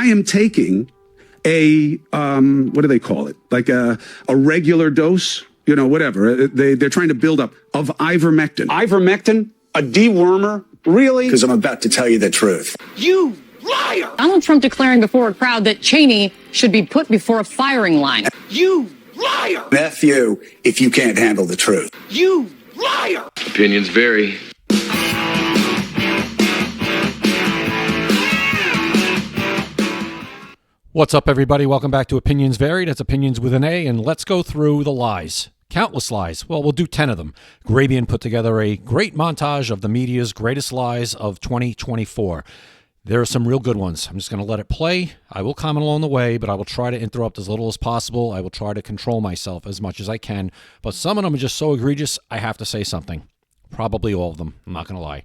I am taking a, what do they call it? Like a regular dose, you know, whatever. They're trying to build up of ivermectin. Ivermectin? A dewormer? Really? Because I'm about to tell you the truth. You liar! Donald Trump declaring before a crowd that Cheney should be put before a firing line. You liar! F you if you can't handle the truth. You liar! Opinions vary. What's up, everybody? Welcome back to Opinions Vary. That's Opinions with an A, and let's go through the lies. Countless lies. Well, we'll do 10 of them. Grabien put together a great montage of the media's greatest lies of 2024. There are some real good ones. I'm just going to let it play. I will comment along the way, but I will try to interrupt as little as possible. I will try to control myself as much as I can. But some of them are just so egregious, I have to say something. Probably all of them. I'm not going to lie.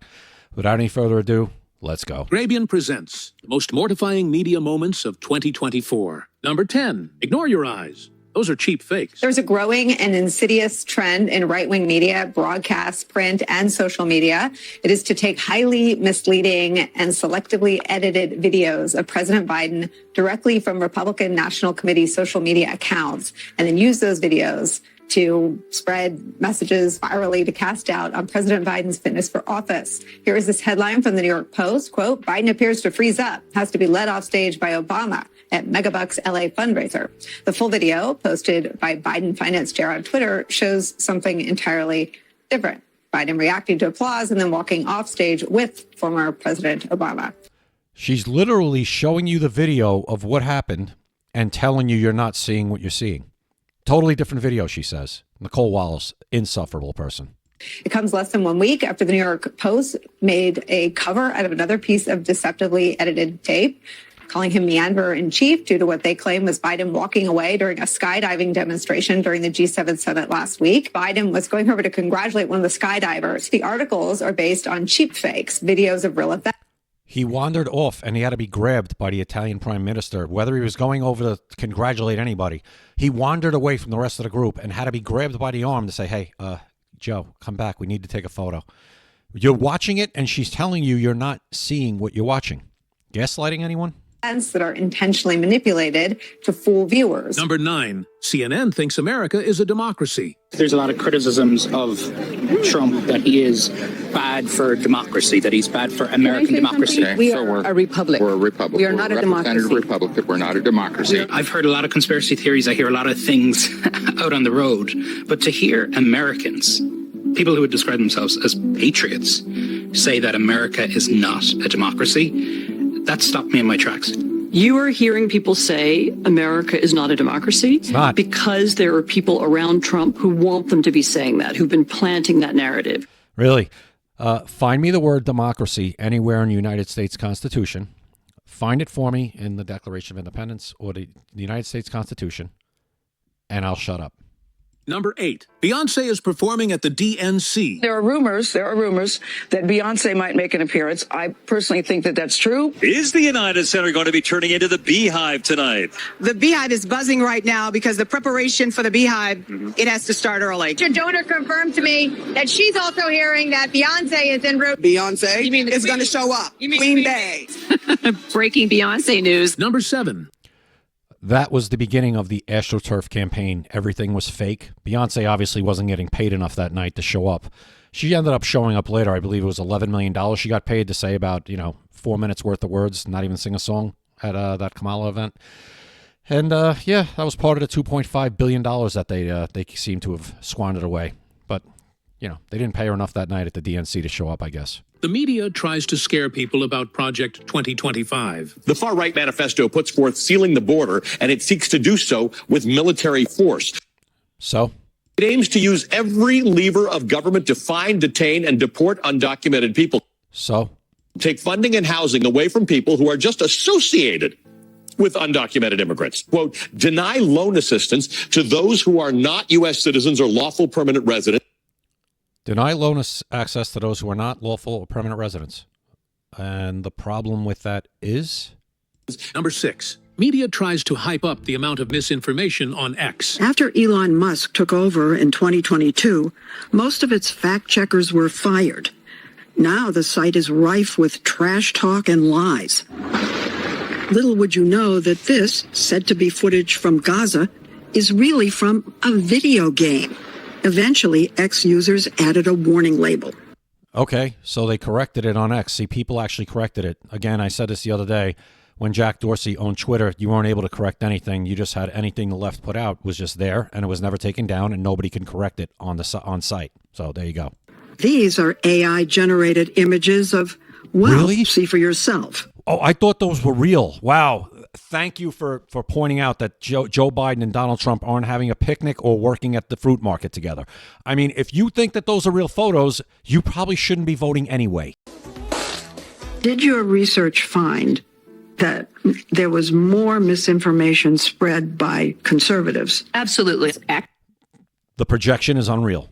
Without any further ado, let's go. Grabien presents the most mortifying media moments of 2024. Number 10, ignore your eyes. Those are cheap fakes. There's a growing and insidious trend in right-wing media, broadcast, print, and social media. It is to take highly misleading and selectively edited videos of President Biden directly from Republican National Committee social media accounts and then use those videos to spread messages virally to cast doubt on President Biden's fitness for office. Here is this headline from the New York Post, quote, Biden appears to freeze up, has to be led off stage by Obama at Megabucks LA fundraiser. The full video posted by Biden finance chair on Twitter shows something entirely different. Biden reacting to applause and then walking off stage with former President Obama. She's literally showing you the video of what happened and telling you you're not seeing what you're seeing. Totally different video, she says. Nicole Wallace, insufferable person. It comes less than 1 week after the New York Post made a cover out of another piece of deceptively edited tape, calling him meanderer-in-chief due to what they claim was Biden walking away during a skydiving demonstration during the G7 summit last week. Biden was going over to congratulate one of the skydivers. The articles are based on cheap fakes, videos of real events. He wandered off and he had to be grabbed by the Italian prime minister, whether he was going over to congratulate anybody. He wandered away from the rest of the group and had to be grabbed by the arm to say, hey, Joe, come back. We need to take a photo. You're watching it and she's telling you you're not seeing what you're watching. Gaslighting anyone? That are intentionally manipulated to fool viewers. Number 9, CNN thinks America is a democracy. There's a lot of criticisms of Trump that he is bad for democracy, that he's bad for American democracy. Okay, we are a republic. We're a republic. We are not a democracy. Republic. We're not a democracy. I've heard a lot of conspiracy theories. I hear a lot of things out on the road. But to hear Americans, people who would describe themselves as patriots, say that America is not a democracy, that stopped me in my tracks. You are hearing people say America is not a democracy because there are people around Trump who want them to be saying that, who've been planting that narrative. Really? Find me the word democracy anywhere in the United States Constitution. Find it for me in the Declaration of Independence or the United States Constitution, and I'll shut up. Number 8, Beyonce is performing at the DNC. There are rumors that Beyonce might make an appearance. I personally think that that's true. Is the United Center going to be turning into the Beehive tonight? The Beehive is buzzing right now because the preparation for the Beehive, it has to start early. A donor confirmed to me that she's also hearing that Beyonce is en route. Beyonce is going to show up. Queen Bay. Breaking Beyonce news. Number 7. That was the beginning of the AstroTurf campaign. Everything was fake. Beyonce obviously wasn't getting paid enough that night to show up. She ended up showing up later. I believe it was $11 million she got paid to say about, 4 minutes worth of words, not even sing a song at that Kamala event. And, that was part of the $2.5 billion that they seem to have squandered away. But, they didn't pay her enough that night at the DNC to show up, I guess. The media tries to scare people about Project 2025. The far-right manifesto puts forth sealing the border, and it seeks to do so with military force. So? It aims to use every lever of government to find, detain, and deport undocumented people. So? Take funding and housing away from people who are just associated with undocumented immigrants. Quote, deny loan assistance to those who are not U.S. citizens or lawful permanent residents. Deny loan access to those who are not lawful or permanent residents. And the problem with that is? Number 6. Media tries to hype up the amount of misinformation on X. After Elon Musk took over in 2022, most of its fact checkers were fired. Now the site is rife with trash talk and lies. Little would you know that this, said to be footage from Gaza, is really from a video game. Eventually, X users added a warning label. Okay, so they corrected it on X. See, people actually corrected it. Again, I said this the other day. When Jack Dorsey owned Twitter, you weren't able to correct anything. You just had anything the left put out was just there, and it was never taken down, and nobody can correct it on site. So there you go. These are AI-generated images of, well, really? See for yourself. Oh, I thought those were real. Wow. Thank you for pointing out that Joe Biden and Donald Trump aren't having a picnic or working at the fruit market together. I mean, if you think that those are real photos, you probably shouldn't be voting anyway. Did your research find that there was more misinformation spread by conservatives? Absolutely. The projection is unreal.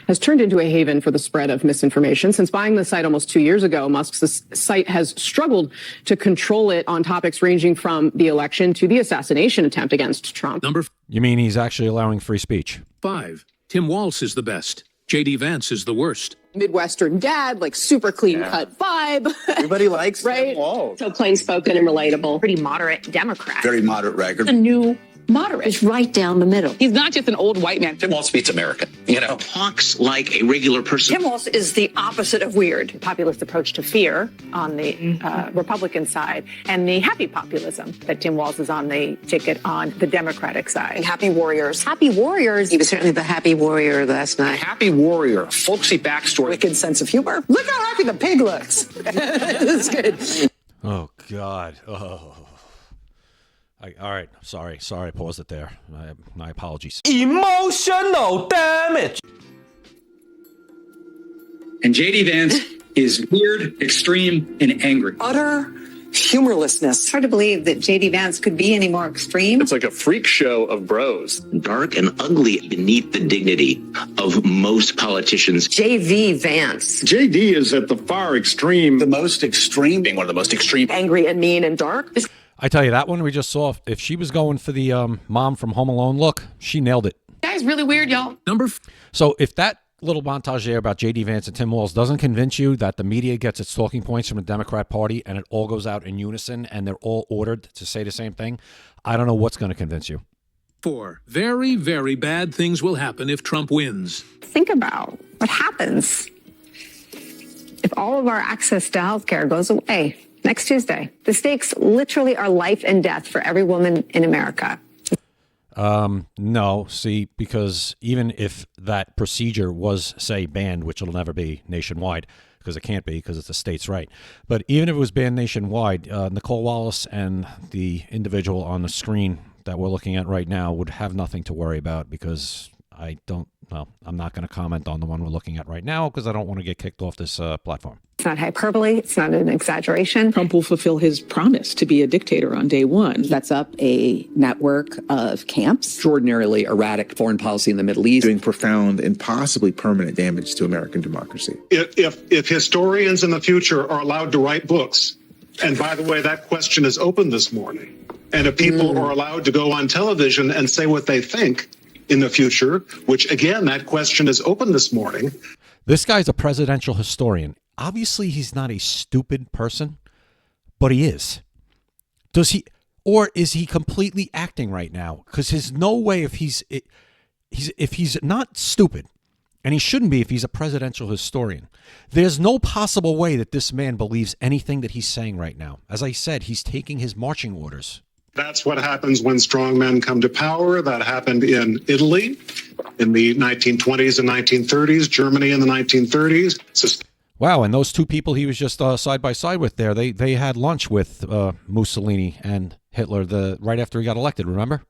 Has turned into a haven for the spread of misinformation. Since buying the site almost 2 years ago, Musk's site has struggled to control it on topics ranging from the election to the assassination attempt against Trump. You mean he's actually allowing free speech? 5. Tim Walz is the best. J.D. Vance is the worst. Midwestern dad, like super clean-cut vibe. Everybody likes right? Tim Walz. So plain-spoken and relatable. Pretty moderate Democrat. Very moderate record. The new moderate. It's right down the middle. He's not just an old white man. Tim Walz beats America. You know, talks like a regular person. Tim Walz is the opposite of weird. Populist approach to fear on the Republican side, and the happy populism that Tim Walz is on the ticket on the Democratic side. And happy warriors. Happy warriors. He was certainly the happy warrior last night. Happy warrior, folksy backstory. Wicked sense of humor. Look how happy the pig looks. This is good. Oh, God. Oh. All right. Sorry. I paused it there. My apologies. Emotional damage. And J.D. Vance is weird, extreme, and angry. Utter humorlessness. It's hard to believe that J.D. Vance could be any more extreme. It's like a freak show of bros. Dark and ugly beneath the dignity of most politicians. J.V. Vance. J.D. is at the far extreme. The most extreme. Being one of the most extreme. Angry and mean and dark. I tell you, that one we just saw, if she was going for the mom from Home Alone look, she nailed it. Guy's really weird, y'all. So if that little montage there about J.D. Vance and Tim Walz doesn't convince you that the media gets its talking points from the Democrat Party and it all goes out in unison and they're all ordered to say the same thing, I don't know what's going to convince you. 4. Very, very bad things will happen if Trump wins. Think about what happens if all of our access to health care goes away next Tuesday. The stakes literally are life and death for every woman in America. No, see, because even if that procedure was, say, banned, which it'll never be nationwide, because it can't be, because it's a state's right. But even if it was banned nationwide, Nicole Wallace and the individual on the screen that we're looking at right now would have nothing to worry about, because I'm not going to comment on the one we're looking at right now, because I don't want to get kicked off this platform. It's not hyperbole. It's not an exaggeration. Trump will fulfill his promise to be a dictator on day one. Sets up a network of camps. Extraordinarily erratic foreign policy in the Middle East. Doing profound and possibly permanent damage to American democracy. If historians in the future are allowed to write books, and by the way, that question is open this morning, and if people are allowed to go on television and say what they think in the future, which again, that question is open this morning. This guy's a presidential historian. Obviously, he's not a stupid person, but he is. Does he, or is he completely acting right now? Because there's no way if he's not stupid, and he shouldn't be if he's a presidential historian. There's no possible way that this man believes anything that he's saying right now. As I said, he's taking his marching orders. That's what happens when strong men come to power. That happened in Italy in the 1920s and 1930s, Germany in the 1930s. Wow, and those two people he was just side by side with there, they had lunch with Mussolini and Hitler right after he got elected, remember?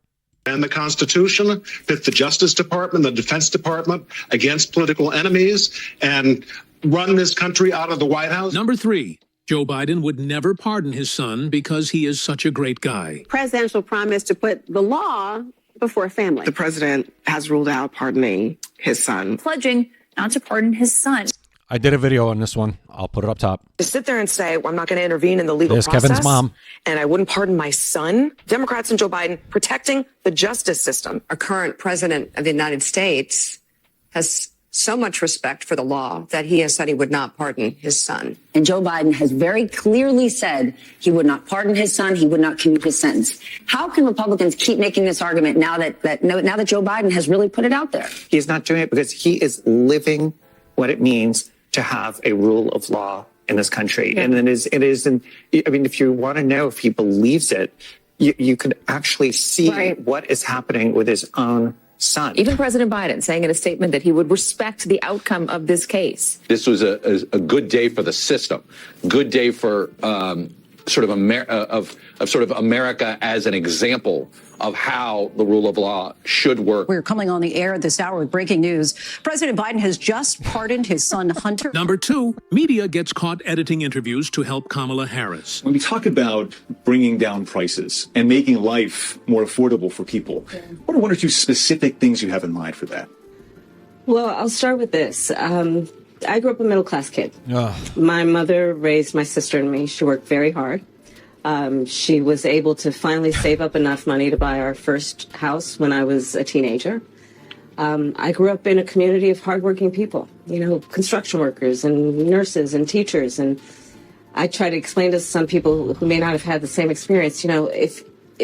And the Constitution pit the Justice Department, the Defense Department against political enemies and run this country out of the White House. 3. Joe Biden would never pardon his son because he is such a great guy. Presidential promise to put the law before family. The president has ruled out pardoning his son. Pledging not to pardon his son. I did a video on this one. I'll put it up top. To sit there and say, well, I'm not going to intervene in the legal process. Kevin's mom. And I wouldn't pardon my son. Democrats and Joe Biden protecting the justice system. Our current president of the United States has so much respect for the law that he has said he would not pardon his son. And Joe Biden has very clearly said he would not pardon his son. He would not commute his sentence. How can Republicans keep making this argument now that Joe Biden has really put it out there? He's not doing it because he is living what it means to have a rule of law in this country. Yeah. And it is, I mean, if you want to know if he believes it, you could actually see what is happening with his own son. Even President Biden saying in a statement that he would respect the outcome of this case. This was a good day for the system, good day for sort of America as an example of how the rule of law should work. We're coming on the air this hour with breaking news. President Biden has just pardoned his son Hunter. Number 2, media gets caught editing interviews to help Kamala Harris. When we talk about bringing down prices and making life more affordable for people, what are one or two specific things you have in mind for that? Well, I'll start with this. I grew up a middle-class kid. My mother raised my sister and me. She worked very hard. She was able to finally save up enough money to buy our first house when I was a teenager. I grew up in a community of hardworking people, you know, construction workers and nurses and teachers. And I try to explain to some people who may not have had the same experience, you know,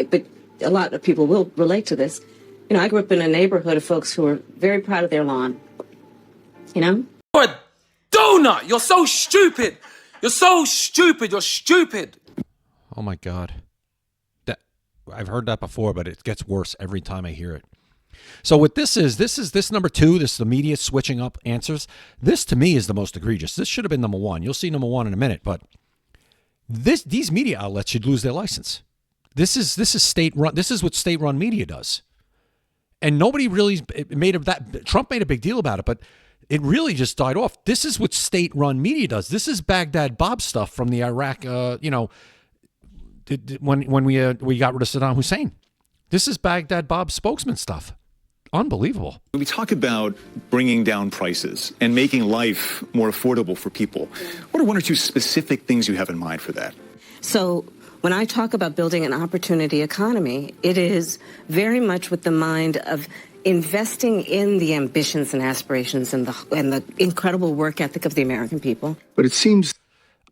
but a lot of people will relate to this. You know, I grew up in a neighborhood of folks who were very proud of their lawn, you know? You're a donut! You're so stupid! You're so stupid! You're stupid! Oh my God. I've heard that before, but it gets worse every time I hear it. So what this is number 2, this is the media switching up answers. This to me is the most egregious. This should have been number 1. You'll see number 1 in a minute, but these media outlets should lose their license. This is state run. This is what state run media does. And nobody really Trump made a big deal about it, but it really just died off. This is what state run media does. This is Baghdad Bob stuff from the Iraq, when we got rid of Saddam Hussein. This is Baghdad Bob spokesman stuff. Unbelievable. When we talk about bringing down prices and making life more affordable for people, what are one or two specific things you have in mind for that? So when I talk about building an opportunity economy, it is very much with the mind of investing in the ambitions and aspirations and the incredible work ethic of the American people. But it seems,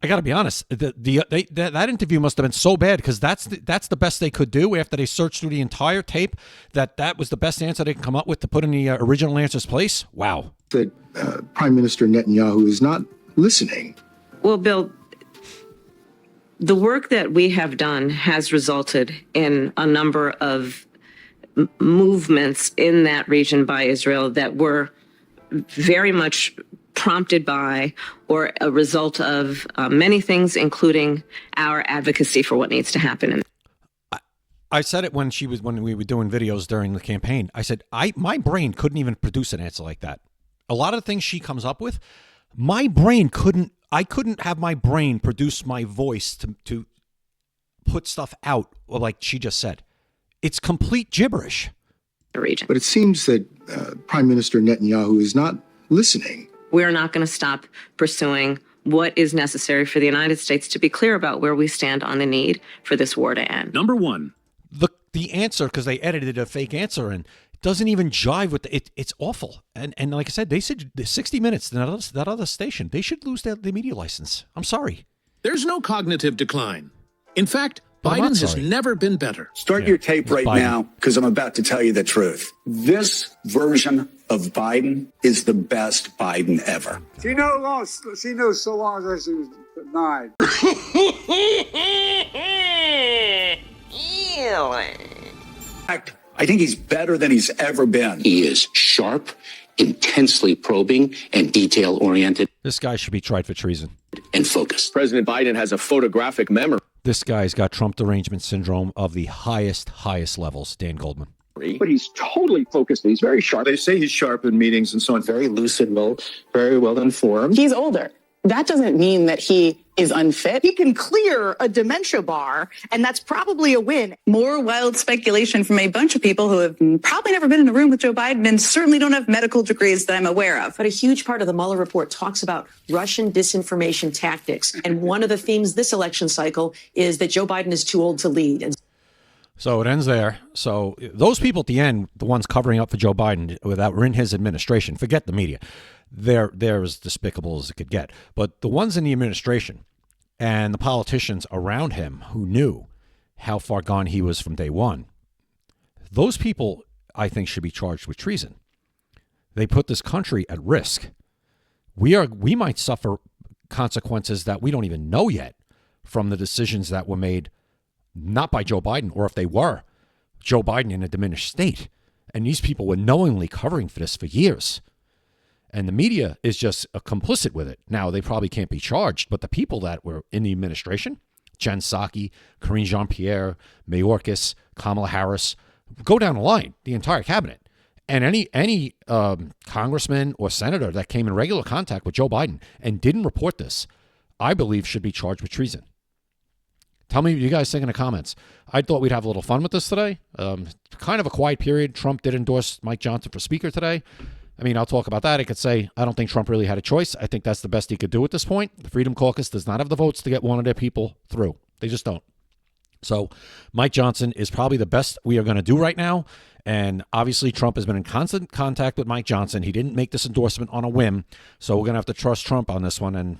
I got to be honest, that interview must have been so bad because that's the best they could do after they searched through the entire tape. That was the best answer they could come up with to put in the original answer's place. Wow. That Prime Minister Netanyahu is not listening. Well, Bill, the work that we have done has resulted in a number of movements in that region by Israel that were very much prompted by or a result of many things, including our advocacy for what needs to happen. I said it when we were doing videos during the campaign. I said, my brain couldn't even produce an answer like that. A lot of the things she comes up with, I couldn't have my brain produce my voice to put stuff out like she just said. It's complete gibberish. But it seems that Prime Minister Netanyahu is not listening. We're not going to stop pursuing what is necessary for the United States to be clear about where we stand on the need for this war to end. Number 1. The answer, because they edited a fake answer and it doesn't even jive with it. It's awful. And like I said, they said 60 Minutes, that other station, they should lose the media license. I'm sorry. There's no cognitive decline. In fact, Biden has never been better. Start your tape right now, because I'm about to tell you the truth. This version of Biden is the best Biden ever. She knows so long as she was 9. In fact, I think he's better than he's ever been. He is sharp, intensely probing, and detail-oriented. This guy should be tried for treason. And focused. President Biden has a photographic memory. This guy's got Trump derangement syndrome of the highest levels, Dan Goldman. But he's totally focused. He's very sharp. They say he's sharp in meetings and so on. Very lucid, very well informed. He's older. That doesn't mean that he is unfit. He can clear a dementia bar, and that's probably a win. More wild speculation from a bunch of people who have probably never been in a room with Joe Biden and certainly don't have medical degrees that I'm aware of. But a huge part of the Mueller report talks about Russian disinformation tactics. And one of the themes this election cycle is that Joe Biden is too old to lead. So it ends there. So those people at the end, the ones covering up for Joe Biden that were in his administration, forget the media. They're as despicable as it could get. But the ones in the administration and the politicians around him who knew how far gone he was from day one, those people, I think, should be charged with treason. They put this country at risk. We might suffer consequences that we don't even know yet from the decisions that were made, not by Joe Biden, or if they were, Joe Biden in a diminished state. And these people were knowingly covering for this for years. And the media is just complicit with it. Now, they probably can't be charged, but the people that were in the administration, Jen Psaki, Karine Jean-Pierre, Mayorkas, Kamala Harris, go down the line, the entire cabinet. And any congressman or senator that came in regular contact with Joe Biden and didn't report this, I believe should be charged with treason. Tell me what you guys think in the comments. I thought we'd have a little fun with this today. Kind of a quiet period. Trump did endorse Mike Johnson for speaker today. I mean, I'll talk about that. I could say I don't think Trump really had a choice. I think that's the best he could do at this point. The Freedom Caucus does not have the votes to get one of their people through. They just don't. So Mike Johnson is probably the best we are going to do right now. And obviously, Trump has been in constant contact with Mike Johnson. He didn't make this endorsement on a whim. So we're going to have to trust Trump on this one and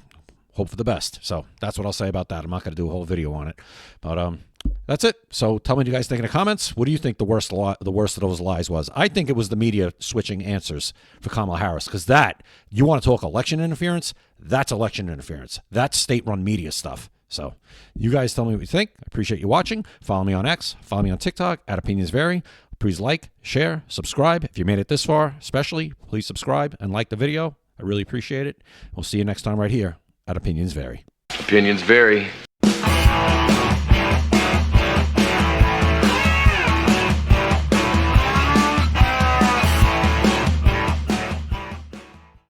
hope for the best. So that's what I'll say about that. I'm not going to do a whole video on it. But that's it. So tell me what you guys think in the comments. What do you think the worst of those lies was? I think it was the media switching answers for Kamala Harris, because that, you want to talk election interference? That's election interference. That's state-run media stuff. So you guys tell me what you think. I appreciate you watching. Follow me on X. Follow me on TikTok @OpinionsVary. Please like, share, subscribe. If you made it this far, especially, please subscribe and like the video. I really appreciate it. We'll see you next time right here at Opinions Vary. Opinions vary.